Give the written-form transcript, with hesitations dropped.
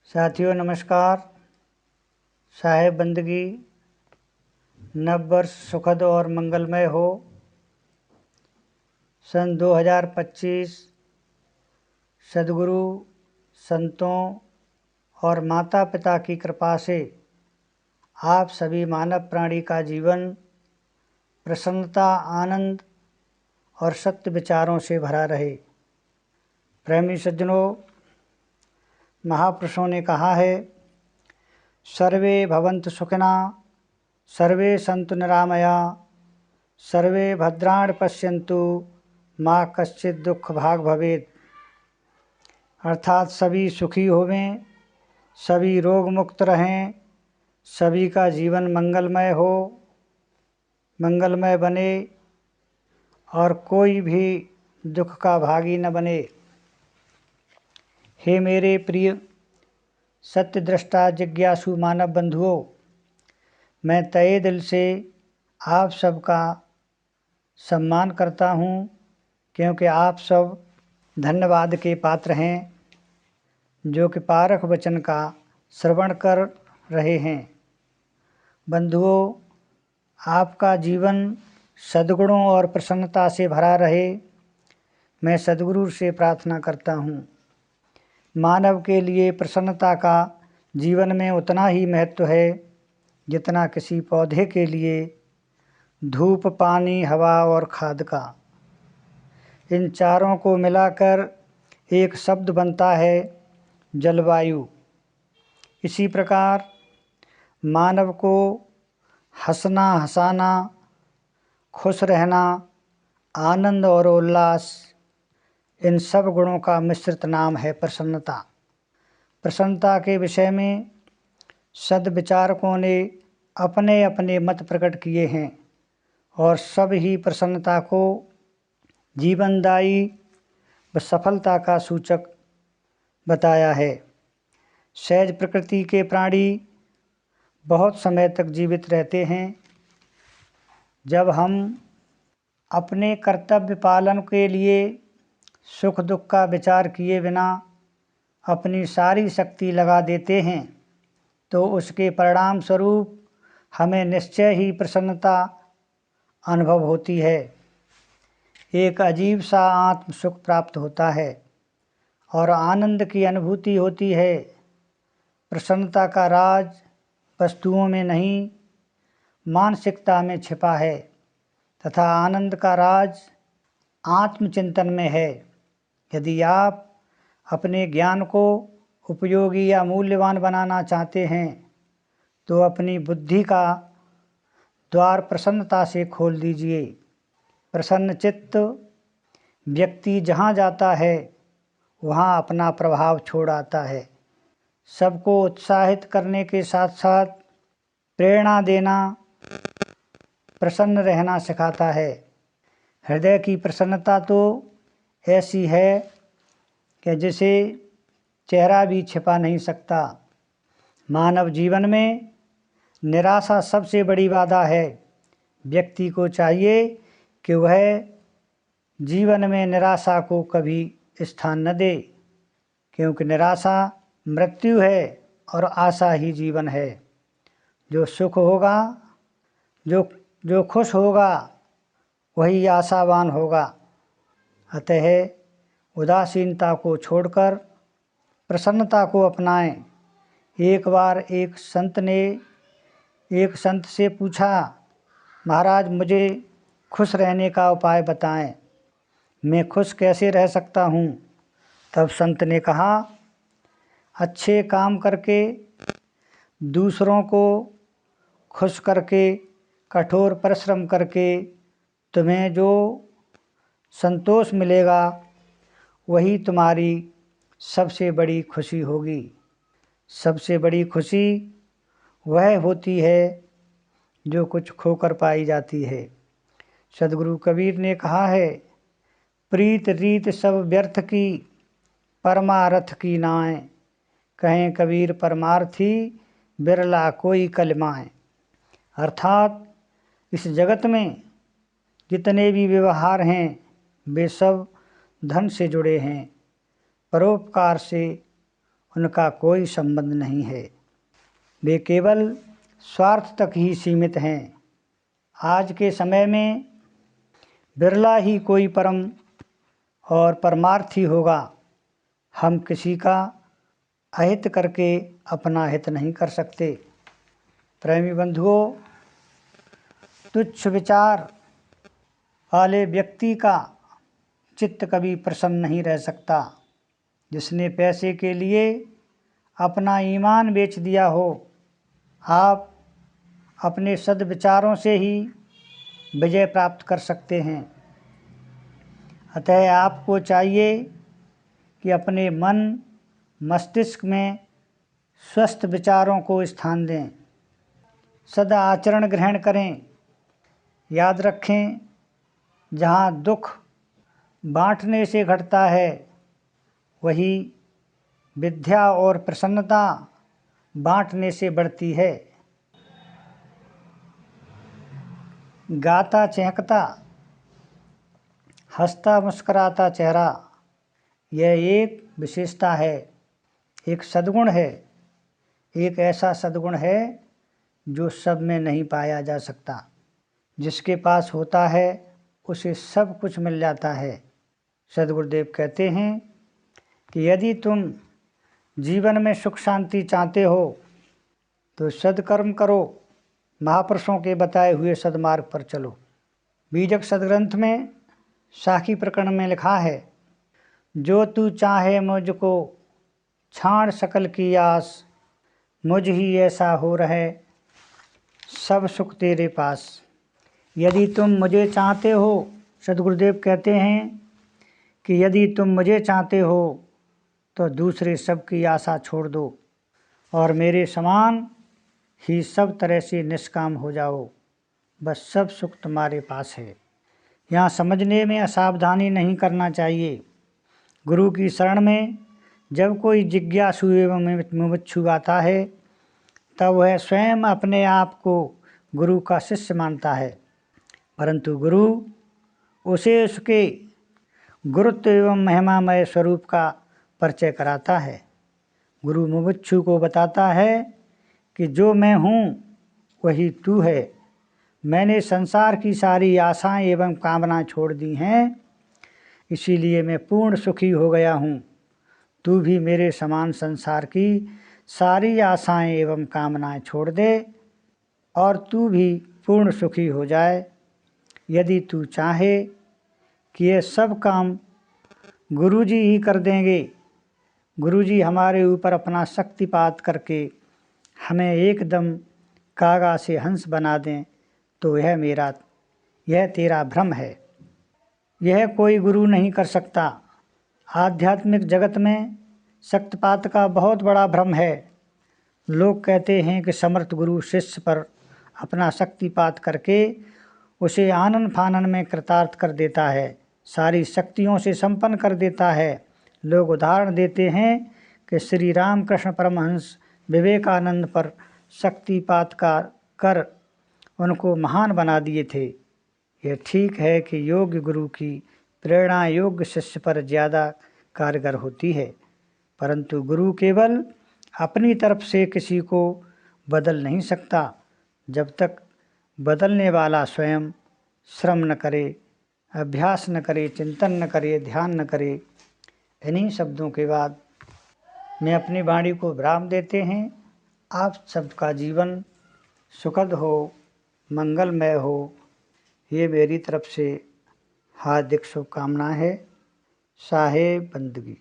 साथियों नमस्कार। साहेब बंदगी नव वर्ष सुखद और मंगलमय हो। सन 2025 सद्गुरु संतों और माता पिता की कृपा से आप सभी मानव प्राणी का जीवन प्रसन्नता, आनंद और सत्य विचारों से भरा रहे। प्रेमी सज्जनों, महापुरुषों ने कहा है, सर्वे भवन्तु सुखिनः, सर्वे सन्तु निरामया, सर्वे भद्राणि पश्यन्तु, मा कश्चित् दुख भाग भवेत्। अर्थात सभी सुखी होवें, सभी रोग मुक्त रहें, सभी का जीवन मंगलमय हो, मंगलमय बने और कोई भी दुख का भागी न बने। हे मेरे प्रिय सत्य दृष्टा जिज्ञासु मानव बंधुओं, मैं तहे दिल से आप सबका सम्मान करता हूँ, क्योंकि आप सब धन्यवाद के पात्र हैं जो कि पारख वचन का श्रवण कर रहे हैं। बंधुओं, आपका जीवन सद्गुणों और प्रसन्नता से भरा रहे, मैं सद्गुरु से प्रार्थना करता हूँ। मानव के लिए प्रसन्नता का जीवन में उतना ही महत्व है जितना किसी पौधे के लिए धूप, पानी, हवा और खाद का। इन चारों को मिलाकर एक शब्द बनता है जलवायु। इसी प्रकार मानव को हंसना, हंसाना, खुश रहना, आनंद और उल्लास, इन सब गुणों का मिश्रित नाम है प्रसन्नता। प्रसन्नता के विषय में सद्विचारकों ने अपने अपने मत प्रकट किए हैं और सब ही प्रसन्नता को जीवनदायी व सफलता का सूचक बताया है। सहज प्रकृति के प्राणी बहुत समय तक जीवित रहते हैं। जब हम अपने कर्तव्य पालन के लिए सुख दुख का विचार किए बिना अपनी सारी शक्ति लगा देते हैं तो उसके परिणाम स्वरूप हमें निश्चय ही प्रसन्नता अनुभव होती है। एक अजीब सा आत्म सुख प्राप्त होता है और आनंद की अनुभूति होती है। प्रसन्नता का राज वस्तुओं में नहीं, मानसिकता में छिपा है तथा आनंद का राज आत्मचिंतन में है। यदि आप अपने ज्ञान को उपयोगी या मूल्यवान बनाना चाहते हैं तो अपनी बुद्धि का द्वार प्रसन्नता से खोल दीजिए। प्रसन्न चित्त व्यक्ति जहाँ जाता है वहाँ अपना प्रभाव छोड़ आता है। सबको उत्साहित करने के साथ साथ प्रेरणा देना, प्रसन्न रहना सिखाता है। हृदय की प्रसन्नता तो ऐसी है कि जिसे चेहरा भी छिपा नहीं सकता। मानव जीवन में निराशा सबसे बड़ी बाधा है। व्यक्ति को चाहिए कि वह जीवन में निराशा को कभी स्थान न दे, क्योंकि निराशा मृत्यु है और आशा ही जीवन है। जो सुख होगा, जो खुश होगा, वही आशावान होगा। अतः उदासीनता को छोड़कर प्रसन्नता को अपनाएं। एक बार एक संत ने एक संत से पूछा, महाराज मुझे खुश रहने का उपाय बताएं, मैं खुश कैसे रह सकता हूँ। तब संत ने कहा, अच्छे काम करके, दूसरों को खुश करके, कठोर परिश्रम करके तुम्हें जो संतोष मिलेगा वही तुम्हारी सबसे बड़ी खुशी होगी। सबसे बड़ी खुशी वह होती है जो कुछ खोकर पाई जाती है। सद्गुरु कबीर ने कहा है, प्रीत रीत सब व्यर्थ की, परमारथ की नाएं। कहें कबीर परमार्थी, बिरला कोई कलमाएं। अर्थात इस जगत में जितने भी व्यवहार हैं वे सब धन से जुड़े हैं, परोपकार से उनका कोई संबंध नहीं है। वे केवल स्वार्थ तक ही सीमित हैं। आज के समय में बिरला ही कोई परम और परमार्थी होगा। हम किसी का अहित करके अपना हित नहीं कर सकते। प्रेमी बंधुओं, तुच्छ विचार वाले व्यक्ति का चित्त कभी प्रसन्न नहीं रह सकता। जिसने पैसे के लिए अपना ईमान बेच दिया हो, आप अपने सद्विचारों से ही विजय प्राप्त कर सकते हैं। अतः आपको चाहिए कि अपने मन मस्तिष्क में स्वस्थ विचारों को स्थान दें, सदा आचरण ग्रहण करें। याद रखें, जहाँ दुख बांटने से घटता है, वही विद्या और प्रसन्नता बांटने से बढ़ती है। गाता चहकता, हंसता मुस्कुराता चेहरा, यह एक विशेषता है, एक सद्गुण है। एक ऐसा सद्गुण है जो सब में नहीं पाया जा सकता। जिसके पास होता है उसे सब कुछ मिल जाता है। सद्गुरुदेव कहते हैं कि यदि तुम जीवन में सुख शांति चाहते हो तो सद्कर्म करो, महापुरुषों के बताए हुए सद्मार्ग पर चलो। बीजक सदग्रंथ में साखी प्रकरण में लिखा है, जो तू चाहे मुझको छाड़ सकल की आस, मुझ ही ऐसा हो रहे सब सुख तेरे पास। यदि तुम मुझे चाहते हो, सद्गुरुदेव कहते हैं कि यदि तुम मुझे चाहते हो तो दूसरे सब की आशा छोड़ दो और मेरे समान ही सब तरह से निष्काम हो जाओ। बस सब सुख तुम्हारे पास है। यहाँ समझने में असावधानी नहीं करना चाहिए। गुरु की शरण में जब कोई जिज्ञासु एवं मुमुक्षु आता है, तब वह स्वयं अपने आप को गुरु का शिष्य मानता है, परंतु गुरु उसे उसके गुरुत्व एवं महिमामय स्वरूप का परिचय कराता है। गुरु मुमुक्षु को बताता है कि जो मैं हूँ वही तू है। मैंने संसार की सारी आशाएं एवं कामनाएं छोड़ दी हैं, इसीलिए मैं पूर्ण सुखी हो गया हूँ। तू भी मेरे समान संसार की सारी आशाएं एवं कामनाएं छोड़ दे और तू भी पूर्ण सुखी हो जाए। यदि तू चाहे कि ये सब काम गुरुजी ही कर देंगे, गुरुजी हमारे ऊपर अपना शक्तिपात करके हमें एकदम कागा से हंस बना दें, तो यह तेरा भ्रम है। यह कोई गुरु नहीं कर सकता। आध्यात्मिक जगत में शक्तिपात का बहुत बड़ा भ्रम है। लोग कहते हैं कि समर्थ गुरु शिष्य पर अपना शक्तिपात करके उसे आनन फानन में कृतार्थ कर देता है, सारी शक्तियों से संपन्न कर देता है। लोग उदाहरण देते हैं कि श्री रामकृष्ण परमहंस विवेकानंद पर शक्तिपात कर उनको महान बना दिए थे। यह ठीक है कि योग्य गुरु की प्रेरणा योग्य शिष्य पर ज़्यादा कारगर होती है, परंतु गुरु केवल अपनी तरफ से किसी को बदल नहीं सकता जब तक बदलने वाला स्वयं श्रम न करे, अभ्यास न करे, चिंतन न करे, ध्यान न करे। इन्हीं शब्दों के बाद मैं अपनी वाणी को विराम देते हैं। आप सबका जीवन सुखद हो, मंगलमय हो, ये मेरी तरफ से हार्दिक शुभकामना है। साहेब बंदगी।